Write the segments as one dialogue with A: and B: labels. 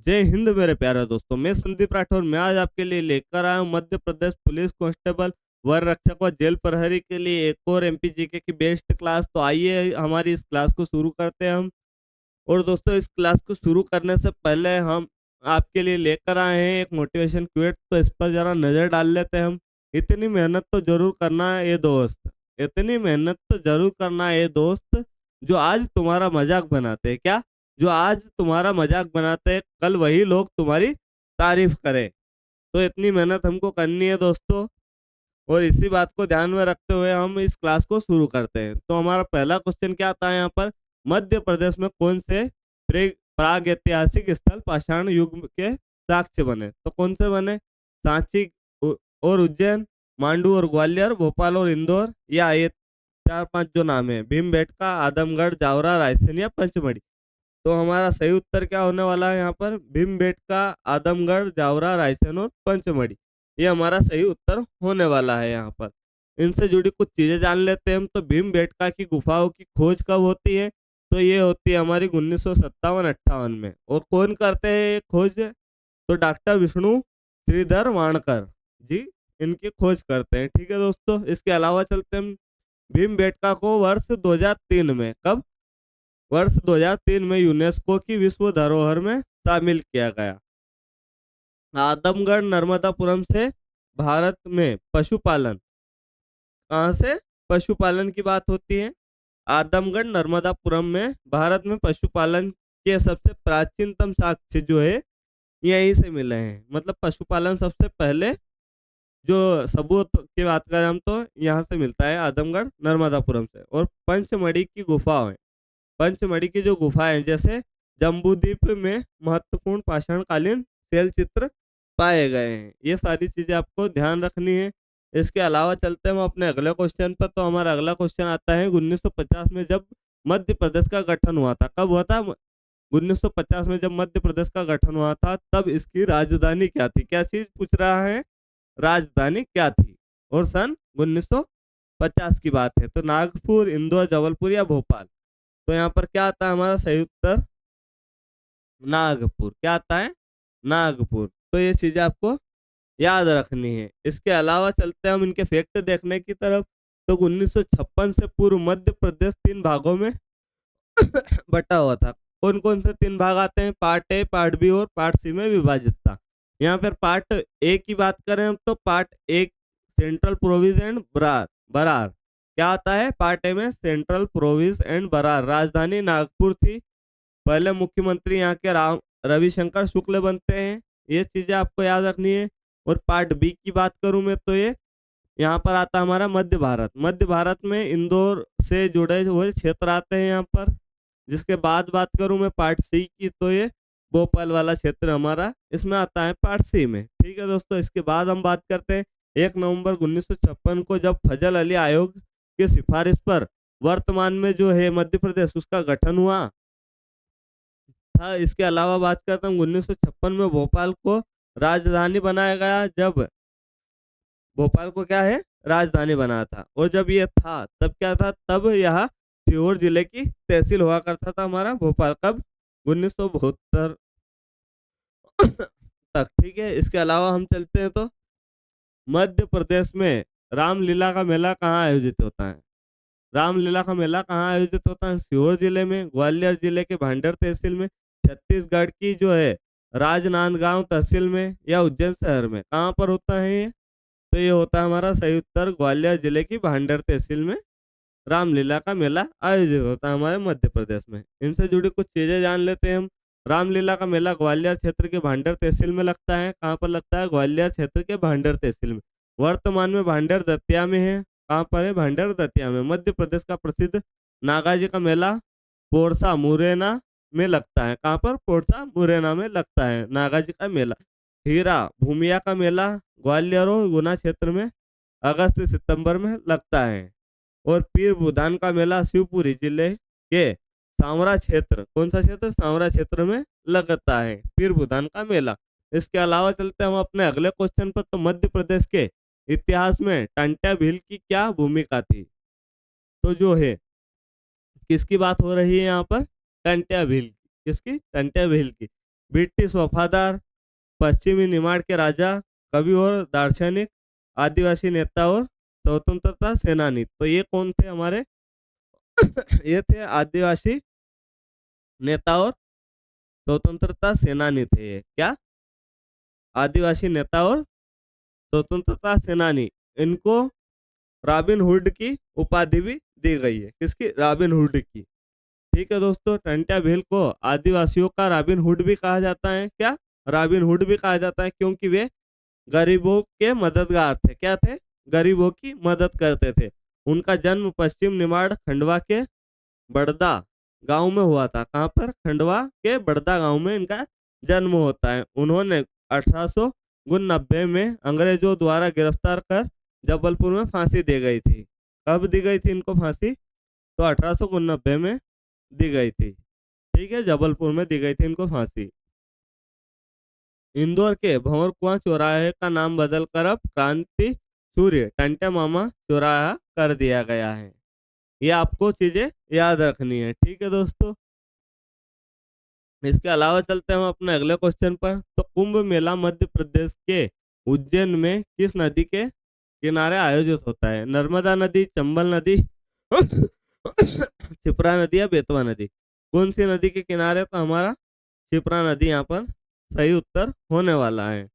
A: जय हिंद मेरे प्यारे दोस्तों। मैं संदीप राठौर। मैं आज आपके लिए लेकर आया हूँ मध्य प्रदेश पुलिस कांस्टेबल वर रक्षक व जेल प्रहरी के लिए एक और एमपीजीके की बेस्ट क्लास। तो आइए हमारी इस क्लास को शुरू करते हैं हम। और दोस्तों, इस क्लास को शुरू करने से पहले हम आपके लिए लेकर आए हैं एक मोटिवेशन क्विट। तो इस पर जरा नजर डाल लेते हैं हम। इतनी मेहनत तो जरूर करना है ये दोस्त, इतनी मेहनत तो जरूर करना है ये दोस्त, जो आज तुम्हारा मजाक बनाते हैं। क्या? जो आज तुम्हारा मजाक बनाते हैं, कल वही लोग तुम्हारी तारीफ करें। तो इतनी मेहनत हमको करनी है दोस्तों। और इसी बात को ध्यान में रखते हुए हम इस क्लास को शुरू करते हैं। तो हमारा पहला क्वेश्चन क्या आता है यहाँ पर? मध्य प्रदेश में कौन से प्राग ऐतिहासिक स्थल पाषाण युग के साक्ष्य बने? तो कौन से बने? सांची और उज्जैन, मांडू और ग्वालियर, भोपाल और इंदौर, या ये चार पांच जो नाम है, भीमबेटका, आदमगढ़, जावरा, रायसेन या पंचमढ़ी। तो हमारा सही उत्तर क्या होने वाला है यहाँ पर? भीमबेटका, आदमगढ़, जावरा, रायसेन और पंचमढ़ी। ये हमारा सही उत्तर होने वाला है यहाँ पर। इनसे जुड़ी कुछ चीजें जान लेते हैं हम। तो भीमबेटका की गुफाओं की खोज कब होती है? तो ये होती है हमारी 1957-58 में। और कौन करते हैं ये खोज? तो डॉक्टर विष्णु श्रीधर वाणकर जी इनकी खोज करते हैं। ठीक है दोस्तों, इसके अलावा चलते हैं। भीमबेटका को वर्ष 2003 में, कब? वर्ष 2003 में यूनेस्को की विश्व धरोहर में शामिल किया गया। आदमगढ़ नर्मदापुरम से भारत में पशुपालन, कहाँ से पशुपालन की बात होती है? आदमगढ़ नर्मदापुरम में भारत में पशुपालन के सबसे प्राचीनतम साक्ष्य जो है यहीं से मिले हैं। मतलब पशुपालन सबसे पहले जो सबूत की बात करें हम, तो यहाँ से मिलता है आदमगढ़ नर्मदापुरम से। और पंचमढ़ी की गुफाएं, पंचमढ़ी की जो गुफाएं, जैसे जम्बूद्वीप में महत्वपूर्ण पाषाणकालीन शैल चित्र पाए गए हैं। ये सारी चीजें आपको ध्यान रखनी है। इसके अलावा चलते हैं हम अपने अगले क्वेश्चन पर। तो हमारा अगला क्वेश्चन आता है 1950 में जब मध्य प्रदेश का गठन हुआ था। कब हुआ था? 1950 में जब मध्य प्रदेश का गठन हुआ था, तब इसकी राजधानी क्या थी? क्या चीज पूछ रहा है? राजधानी क्या थी? और सन 1950 की बात है। तो नागपुर, इंदौर, जबलपुर या भोपाल। तो यहाँ पर क्या आता है हमारा सही उत्तर? नागपुर। क्या आता है? नागपुर। तो ये चीजें आपको याद रखनी है। इसके अलावा चलते हैं हम इनके फैक्ट देखने की तरफ। तो 1956 से पूर्व मध्य प्रदेश तीन भागों में बटा हुआ था। कौन कौन से तीन भाग आते हैं? पार्ट ए, पार्ट बी और पार्ट सी में विभाजित था। यहाँ पर पार्ट ए की बात करें हम, तो part A central province and Berar Berar क्या आता है? पार्ट ए में सेंट्रल प्रोविंस एंड बरार, राजधानी नागपुर थी। पहले मुख्यमंत्री यहाँ के राम रविशंकर शुक्ल बनते हैं। ये चीजें आपको याद रखनी है। और पार्ट बी की बात करूं मैं, तो ये यहाँ पर आता है हमारा मध्य भारत। मध्य भारत में इंदौर से जुड़े हुए क्षेत्र आते हैं यहाँ पर। जिसके बाद बात करूं मैं पार्ट सी की, तो ये भोपाल वाला क्षेत्र हमारा इसमें आता है पार्ट सी में। ठीक है दोस्तों, इसके बाद हम बात करते हैं 1 नवंबर 1956 को जब फजल अली आयोग की सिफारिश पर वर्तमान में जो है मध्य प्रदेश, उसका गठन हुआ था। इसके अलावा बात करता हूँ 1956 में भोपाल को राजधानी बनाया गया। जब भोपाल को क्या है? राजधानी बनाया था। और जब ये था तब क्या था? तब यह सीहोर जिले की तहसील हुआ करता था हमारा भोपाल। कब? 1972 तक। ठीक है, इसके अलावा हम चलते हैं। तो मध्य प्रदेश में रामलीला का मेला कहाँ आयोजित होता है? रामलीला का मेला कहाँ आयोजित होता है? सीहोर जिले में, ग्वालियर जिले के भांडर तहसील में, छत्तीसगढ़ की जो है राजनांदगांव तहसील में, या उज्जैन शहर में। कहाँ पर होता है ये? तो ये होता है हमारा सही उत्तर ग्वालियर जिले की भांडर तहसील में रामलीला का मेला आयोजित होता है हमारे मध्य प्रदेश में। इनसे जुड़ी कुछ चीजें जान लेते हैं हम। रामलीला का मेला ग्वालियर क्षेत्र के भांडर तहसील में लगता है। कहाँ पर लगता है? ग्वालियर क्षेत्र के भांडर तहसील में। वर्तमान में भांडर दतिया में है। कहाँ पर है? भांडर दतिया में। मध्य प्रदेश का प्रसिद्ध नागाजी का मेला पोरसा मुरैना में लगता है। कहाँ पर? पोरसा मुरैना में लगता है नागाजी का मेला। हीरा भूमिया का मेला ग्वालियर और गुना क्षेत्र में अगस्त से सितंबर में लगता है। और पीर बुदान का मेला शिवपुरी जिले के सांवरा क्षेत्र, कौन सा क्षेत्र? सांवरा क्षेत्र में लगता है पीर बुदान का मेला। इसके अलावा चलते हैं हम अपने अगले क्वेश्चन पर। तो मध्य प्रदेश के इतिहास में टंट्या भील की क्या भूमिका थी? तो जो है किसकी बात हो रही है यहाँ पर? टंट्या भील की। किसकी? टंट्या भील की। ब्रिटिश वफादार, पश्चिमी निमाड़ के राजा, कवि और दार्शनिक, आदिवासी नेता और स्वतंत्रता सेनानी। तो ये कौन थे हमारे? ये थे आदिवासी नेता और स्वतंत्रता सेनानी थे ये। क्या? आदिवासी नेता और स्वतंत्रता सेनानी। इनको रॉबिन हुड की उपाधि भी दी गई है। किसकी? रॉबिन हुड की। ठीक है दोस्तों, टंट्या भील को आदिवासियों का रॉबिन हुड भी कहा जाता है। क्या? रॉबिन हुड भी कहा जाता है, क्योंकि वे गरीबों के मददगार थे। क्या थे? गरीबों की मदद करते थे। उनका जन्म पश्चिम निमाड़ खंडवा के बड़दा गांव में हुआ था। कहाँ पर? खंडवा के बड़दा गांव में इनका जन्म होता है। उन्होंने 1890 में अंग्रेजों द्वारा गिरफ्तार कर जबलपुर में फांसी दी गई थी। कब दी गई थी इनको फांसी? तो 1890 में दी गई थी। ठीक है, जबलपुर में दी गई थी इनको फांसी। इंदौर के भंवर कुआं चौराहे का नाम बदलकर अब क्रांति सूर्य टंट्या मामा चौराहा कर दिया गया है। ये आपको चीजें याद रखनी है। ठीक है दोस्तों, इसके अलावा चलते हैं हम अपने अगले क्वेश्चन पर। तो कुंभ मेला मध्य प्रदेश के उज्जैन में किस नदी के किनारे आयोजित होता है? नर्मदा नदी, चंबल नदी, क्षिप्रा नदी या बेतवा नदी? कौन सी नदी के किनारे? तो हमारा क्षिप्रा नदी यहाँ पर सही उत्तर होने वाला है।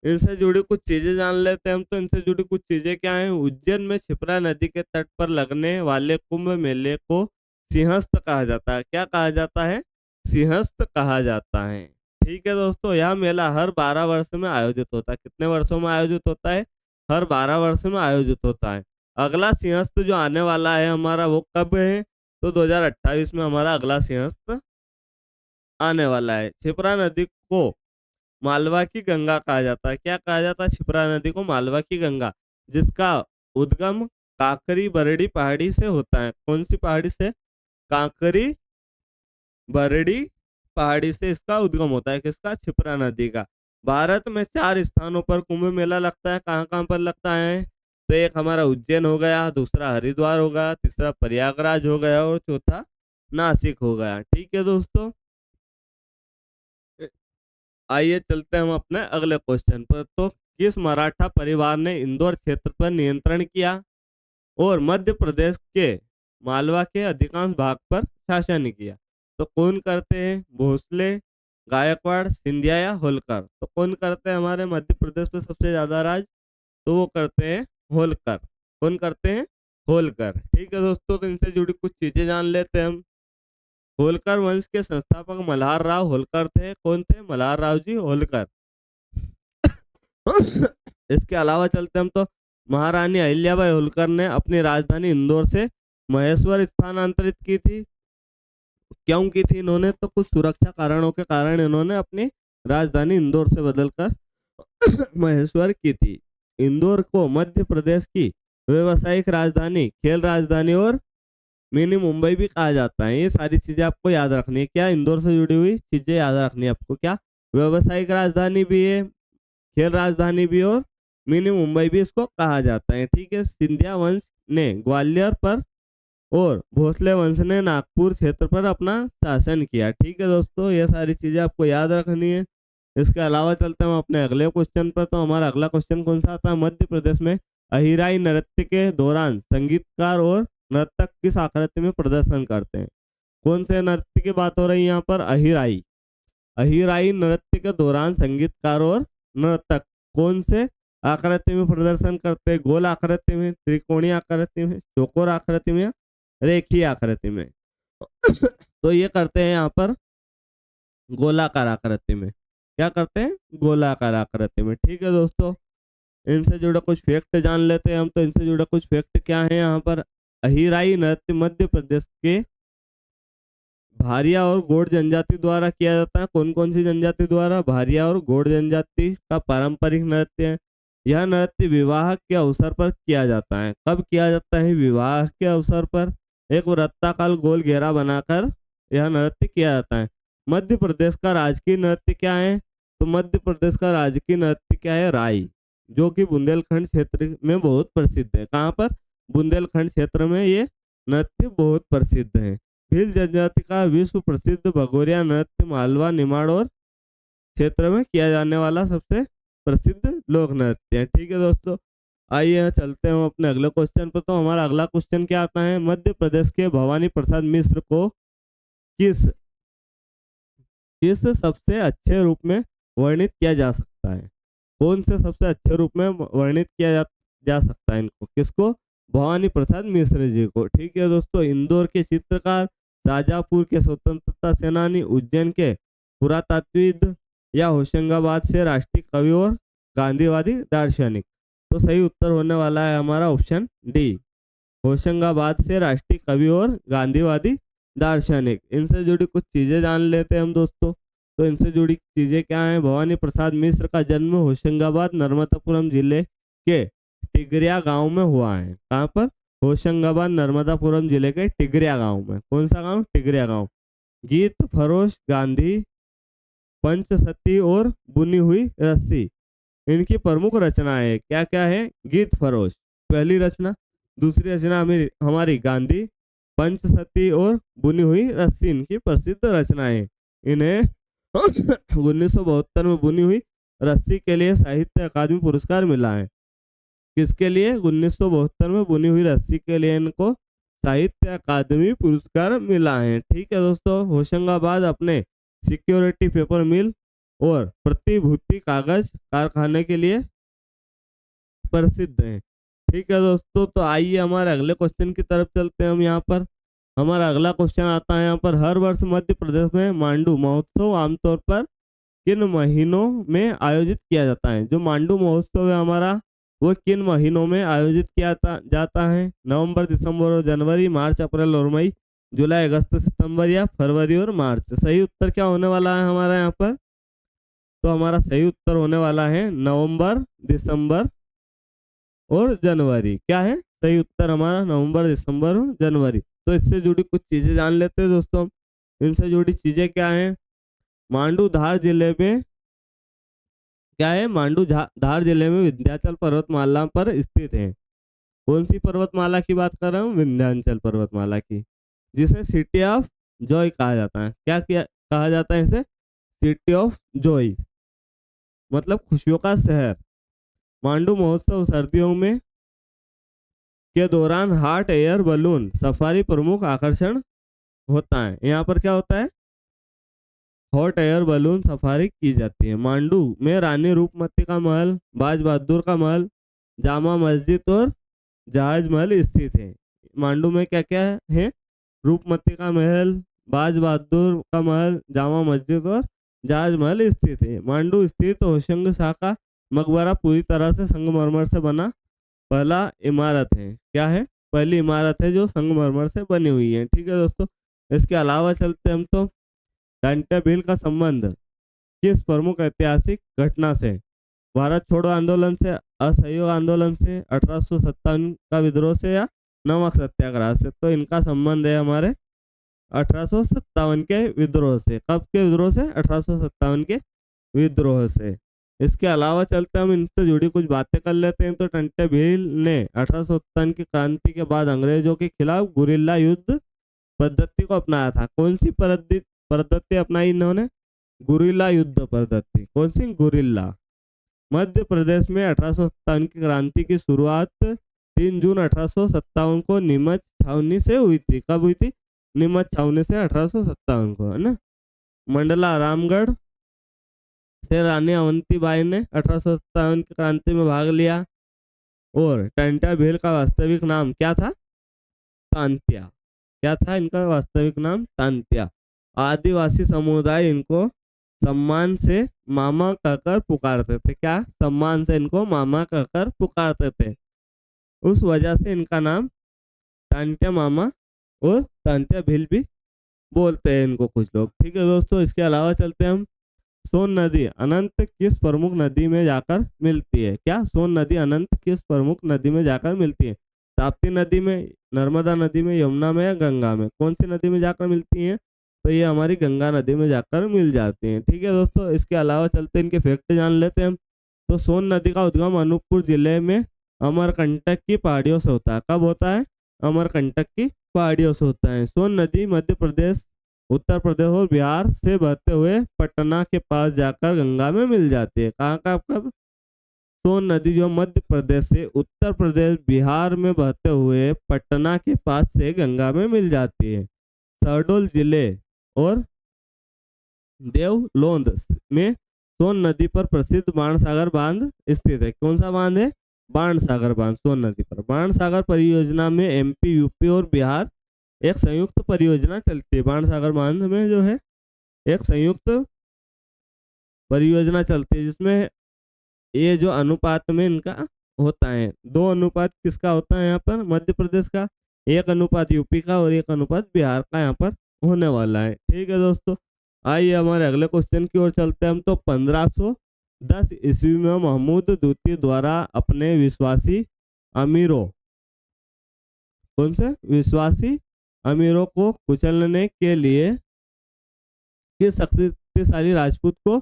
A: इनसे जुड़ी कुछ चीजें जान लेते हैं हम। तो इनसे जुड़ी कुछ चीजें क्या हैं? उज्जैन में क्षिप्रा नदी के तट पर लगने वाले कुंभ मेले को सिंहस्थ कहा जाता है। क्या कहा जाता है? सिंहस्थ कहा जाता है। ठीक है दोस्तों, यह मेला हर 12 वर्ष में आयोजित होता है। कितने वर्षों में आयोजित होता है? हर 12 वर्ष में आयोजित होता है। अगला सिंहस्थ जो आने वाला है हमारा, वो कब है? तो 2028 में हमारा अगला सिंहस्थ आने वाला है। क्षिप्रा नदी को मालवा की गंगा कहा जाता है। क्या कहा जाता है? क्षिप्रा नदी को मालवा की गंगा, जिसका उद्गम काकरी बरड़ी पहाड़ी से होता है। कौन सी पहाड़ी से? काकरी बरड़ी पहाड़ी से इसका उद्गम होता है। किसका? क्षिप्रा नदी का। भारत में 4 स्थानों पर कुंभ मेला लगता है। कहाँ कहाँ पर लगता है? तो एक हमारा उज्जैन हो गया, दूसरा हरिद्वार हो गया, तीसरा प्रयागराज हो गया और चौथा नासिक हो गया। ठीक है दोस्तों, आइए चलते हैं हम अपने अगले क्वेश्चन पर। तो किस मराठा परिवार ने इंदौर क्षेत्र पर नियंत्रण किया और मध्य प्रदेश के मालवा के अधिकांश भाग पर शासन किया? तो कौन करते हैं? भोसले, गायकवाड़, सिंधिया या होलकर? तो कौन करते हैं हमारे मध्य प्रदेश में सबसे ज्यादा राज? तो वो करते हैं होलकर। कौन करते हैं? होलकर। ठीक है दोस्तों, तो इनसे जुड़ी कुछ चीजें जान लेते हैं हम। होलकर वंश के संस्थापक मल्हार राव होलकर थे। कौन थे? मल्हार राव जी होलकर। इसके अलावा चलते हम तो महारानी अहिल्याबाई होलकर ने अपनी राजधानी इंदौर से महेश्वर स्थानांतरित की थी। क्यों की थी इन्होंने? तो कुछ सुरक्षा कारणों के कारण इन्होंने अपनी राजधानी इंदौर से बदलकर महेश्वर की थी। इंदौर को मध्य प्रदेश की व्यावसायिक राजधानी, खेल राजधानी और मिनी मुंबई भी कहा जाता है। ये सारी चीजें आपको याद रखनी है। क्या? इंदौर से जुड़ी हुई चीजें याद रखनी है आपको। क्या? व्यावसायिक राजधानी भी है, खेल राजधानी भी, और मिनी मुंबई भी इसको कहा जाता है। ठीक है, सिंधिया वंश ने ग्वालियर पर और भोसले वंश ने नागपुर क्षेत्र पर अपना शासन किया। ठीक है दोस्तों, ये सारी चीजें आपको याद रखनी है। इसके अलावा चलते हैं हम अपने अगले क्वेश्चन पर। तो हमारा अगला क्वेश्चन कौन सा आता है? मध्य प्रदेश में अहिराई नृत्य के दौरान संगीतकार और नर्तक किस आकृति में प्रदर्शन करते हैं? कौन से नृत्य की बात हो रही है यहाँ पर? अहिराई। अहिराई नृत्य के दौरान संगीतकार और नर्तक कौन से आकृति में प्रदर्शन करते हैं? गोल आकृति में, त्रिकोणीय आकृति में, चौकोर आकृति में, रेखीय आकृति में? तो ये करते हैं यहाँ पर गोलाकार आकृति में। क्या करते हैं? गोलाकार आकृति में। ठीक है दोस्तों, इनसे जुड़े कुछ फैक्ट जान लेते हैं हम। तो इनसे जुड़े कुछ फैक्ट क्या है यहाँ पर? अहिराई नृत्य मध्य प्रदेश के भारिया और गौड़ जनजाति द्वारा किया जाता है। कौन कौन सी जनजाति द्वारा? भारिया और गौड़ जनजाति का पारंपरिक नृत्य है। यह नृत्य विवाह के अवसर पर किया जाता है। कब किया जाता है? विवाह के अवसर पर एक वृत्ताकार गोल घेरा बनाकर यह नृत्य किया जाता है। मध्य प्रदेश का राजकीय नृत्य क्या है? तो मध्य प्रदेश का राजकीय नृत्य क्या है? राई, जो कि बुंदेलखंड क्षेत्र में बहुत प्रसिद्ध है। कहाँ पर? बुंदेलखंड क्षेत्र में ये नृत्य बहुत प्रसिद्ध है। भील जनजाति का विश्व प्रसिद्ध भगोरिया नृत्य मालवा निमाड़ क्षेत्र में किया जाने वाला सबसे प्रसिद्ध लोक नृत्य है। ठीक है दोस्तों, आइए चलते हैं अपने अगले क्वेश्चन पर। तो हमारा अगला क्वेश्चन क्या आता है, मध्य प्रदेश के भवानी प्रसाद मिश्र को किस किस सबसे अच्छे रूप में वर्णित किया जा सकता है? कौन से सबसे अच्छे रूप में वर्णित किया जा सकता है इनको? किसको? भवानी प्रसाद मिश्र जी को। ठीक है दोस्तों, इंदौर के चित्रकार, शाहजहांपुर के स्वतंत्रता सेनानी, उज्जैन के पुरातात्विद या होशंगाबाद से राष्ट्रीय कवि और गांधीवादी दार्शनिक? तो सही उत्तर होने वाला है हमारा ऑप्शन डी, होशंगाबाद से राष्ट्रीय कवि और गांधीवादी दार्शनिक। इनसे जुड़ी कुछ चीजें जान लेते हैं हम दोस्तों। तो इनसे जुड़ी चीजें क्या हैं? भवानी प्रसाद मिश्र का जन्म होशंगाबाद नर्मदापुरम जिले के टिगरिया गांव में हुआ है। कहाँ पर? होशंगाबाद नर्मदापुरम जिले के टिगरिया गांव में। कौन सा गांव? टिगरिया गांव। गीत फरोश, गांधी, पंचसती और बुनी हुई रस्सी इनकी प्रमुख रचनाएं क्या क्या है? गीत फरोश पहली रचना, दूसरी रचना हमारी गांधी, पंचसती और बुनी हुई रस्सी इनकी प्रसिद्ध रचनाएं। इन्हें 1972 में बुनी हुई रस्सी के लिए साहित्य अकादमी पुरस्कार मिला है। किसके लिए? 1972 में बुनी हुई रस्सी के लिए इनको साहित्य अकादमी पुरस्कार मिला है। ठीक है दोस्तों, होशंगाबाद अपने सिक्योरिटी पेपर मिल और प्रतिभूति कागज कारखाने के लिए प्रसिद्ध है। ठीक है दोस्तों, तो आइए हमारे अगले क्वेश्चन की तरफ चलते हैं हम। यहाँ पर हमारा अगला क्वेश्चन आता है यहाँ पर, हर वर्ष मध्य प्रदेश में मांडू महोत्सव आमतौर पर किन महीनों में आयोजित किया जाता है? जो मांडू महोत्सव है हमारा, वो किन महीनों में आयोजित किया जाता है? नवंबर, दिसंबर और जनवरी, मार्च, अप्रैल और मई, जुलाई, अगस्त, सितंबर या फरवरी और मार्च? सही उत्तर क्या होने वाला है हमारा यहाँ पर? तो हमारा सही उत्तर होने वाला है नवंबर, दिसंबर और जनवरी। क्या है सही उत्तर हमारा? नवंबर, दिसंबर और जनवरी। तो इससे जुड़ी कुछ चीजें जान लेते हैं दोस्तों। इनसे जुड़ी चीजें क्या हैं? मांडू धार जिले में क्या है? मांडू धार जिले में विंध्याचल पर्वतमाला पर स्थित है। कौन सी पर्वतमाला की बात कर रहा हूँ? विंध्याचल पर्वतमाला की, जिसे सिटी ऑफ जॉय कहा जाता है। क्या कहा जाता है इसे? सिटी ऑफ जॉय, मतलब खुशियों का शहर। मांडू महोत्सव सर्दियों में के दौरान हॉट एयर बलून सफारी प्रमुख आकर्षण होता है। यहाँ पर क्या होता है? हॉट एयर बलून सफारी की जाती है। मांडू में रानी रूपमती का महल, बाज बहादुर का महल, जामा मस्जिद और जहाज महल स्थित है। मांडू में क्या क्या है? रूपमती का महल, बाज बहादुर का महल, जामा मस्जिद और जहाज महल स्थित है। मांडू स्थित होशंग शाह का मकबरा पूरी तरह से संगमरमर से बना पहला इमारत है। क्या है? पहली इमारत है जो संगमरमर से बनी हुई है। ठीक है दोस्तों, इसके अलावा चलते हम तो टांट्या भील का संबंध किस प्रमुख ऐतिहासिक घटना से? भारत छोड़ो आंदोलन से, असहयोग आंदोलन से, 1857 का विद्रोह से या नमक सत्याग्रह से? तो इनका संबंध है हमारे 1857 के विद्रोह से। कब के विद्रोह से? 1857 के विद्रोह से। इसके अलावा चलते हम इनसे जुड़ी कुछ बातें कर लेते हैं। तो टंटे भील ने 1857 की क्रांति के बाद अंग्रेजों के खिलाफ गुरिल्ला युद्ध पद्धति को अपनाया था। कौन सी पद्धति अपनाई इन्होंने? गुरिल्ला युद्ध पद्धति। कौन सी? गुरिल्ला। मध्य प्रदेश में 1857 की क्रांति की शुरुआत 3 जून 1857 को नीमच छावनी से हुई थी। कब हुई थी? नीमच छावनी से 1857 को, है ना। मंडला रामगढ़ से रानी अवंतीबाई ने 1857 की क्रांति में भाग लिया। और टंट्या भील का वास्तविक नाम क्या था? तांत्या। क्या था इनका वास्तविक नाम? तांत्या। आदिवासी समुदाय इनको सम्मान से मामा कहकर पुकारते थे। क्या? सम्मान से इनको मामा कहकर पुकारते थे। उस वजह से इनका नाम तांत्या मामा और तांत्या भील भी बोलते हैं इनको कुछ लोग। ठीक है दोस्तों, इसके अलावा चलते हैं हम। सोन नदी अनंत किस प्रमुख नदी में जाकर मिलती है? क्या? सोन नदी अनंत किस प्रमुख नदी में जाकर मिलती है? ताप्ती नदी में, नर्मदा नदी में, यमुना में या गंगा में? कौन सी नदी में जाकर मिलती हैं? तो ये हमारी गंगा नदी में जाकर मिल जाती हैं। ठीक है दोस्तों, इसके अलावा चलते हैं इनके फैक्ट जान लेते हैं हम। तो सोन नदी का उद्गम अनूपपुर जिले में अमरकंटक की पहाड़ियों से होता है। कब होता है? अमरकंटक की पहाड़ियों से होता है। सोन नदी मध्य प्रदेश, उत्तर प्रदेश और बिहार से बहते हुए पटना के पास जाकर गंगा में मिल जाती है। कहाँ का आपका सोन नदी जो मध्य प्रदेश से उत्तर प्रदेश बिहार में बहते हुए पटना के पास से गंगा में मिल जाती है। शहडोल जिले और देवलोंद में सोन नदी पर प्रसिद्ध बाणसागर बांध स्थित है। कौन सा बांध है? बाणसागर बांध, सोन नदी पर। बाणसागर परियोजना में एमपी, यूपी और बिहार एक संयुक्त परियोजना चलती है। बाणसागर बांध में जो है एक संयुक्त परियोजना चलती है, जिसमें ये जो अनुपात में इनका होता है, 2 अनुपात किसका होता है यहाँ पर? मध्य प्रदेश का, 1 अनुपात यूपी का और 1 अनुपात बिहार का यहाँ पर होने वाला है। ठीक है दोस्तों, आइए हमारे अगले क्वेश्चन की ओर चलते हैं हम। तो 1510 ईस्वी में महमूद द्वितीय द्वारा अपने विश्वासी अमीरों, कौन से विश्वासी अमीरों को कुचलने के लिए किस शक्तिशाली राजपूत को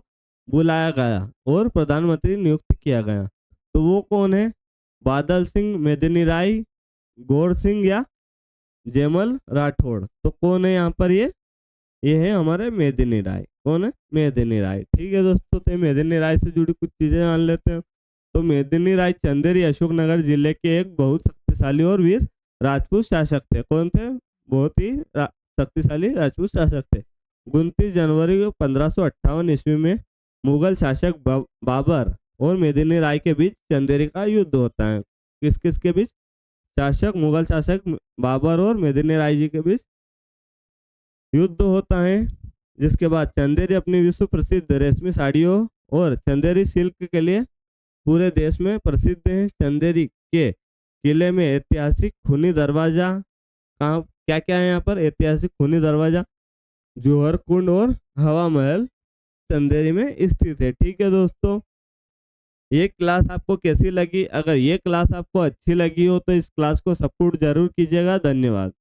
A: बुलाया गया और प्रधानमंत्री नियुक्त किया गया? तो वो कौन है? बादल सिंह, मेदिनी राय, गौर सिंह या जयमल राठौड़? तो कौन है यहाँ पर? ये है हमारे मेदिनी राय। कौन है? मेदिनी राय। ठीक है दोस्तों, तो मेदिनी राय से जुड़ी कुछ चीजें जान लेते हैं। तो मेदिनी राय चंदेरी अशोकनगर जिले के एक बहुत शक्तिशाली और वीर राजपूत शासक थे। कौन थे? बहुत ही शक्तिशाली राजपूत शासक थे। 29 जनवरी 1558 ईस्वी में मुगल शासक बाबर और मेदिनी राय के बीच चंदेरी का युद्ध होता है। किस किस के बीच? मुगल शासक बाबर और मेदिनी राय जी के बीच युद्ध होता है। जिसके बाद चंदेरी अपनी विश्व प्रसिद्ध रेशमी साड़ियों और चंदेरी सिल्क के लिए पूरे देश में प्रसिद्ध है। चंदेरी के किले में ऐतिहासिक खूनी दरवाजा, कहाँ क्या क्या है यहाँ पर? ऐतिहासिक खूनी दरवाजा, जौहर कुंड और हवा महल चंदेरी में स्थित है। ठीक है दोस्तों, ये क्लास आपको कैसी लगी? अगर ये क्लास आपको अच्छी लगी हो तो इस क्लास को सपोर्ट जरूर कीजिएगा। धन्यवाद।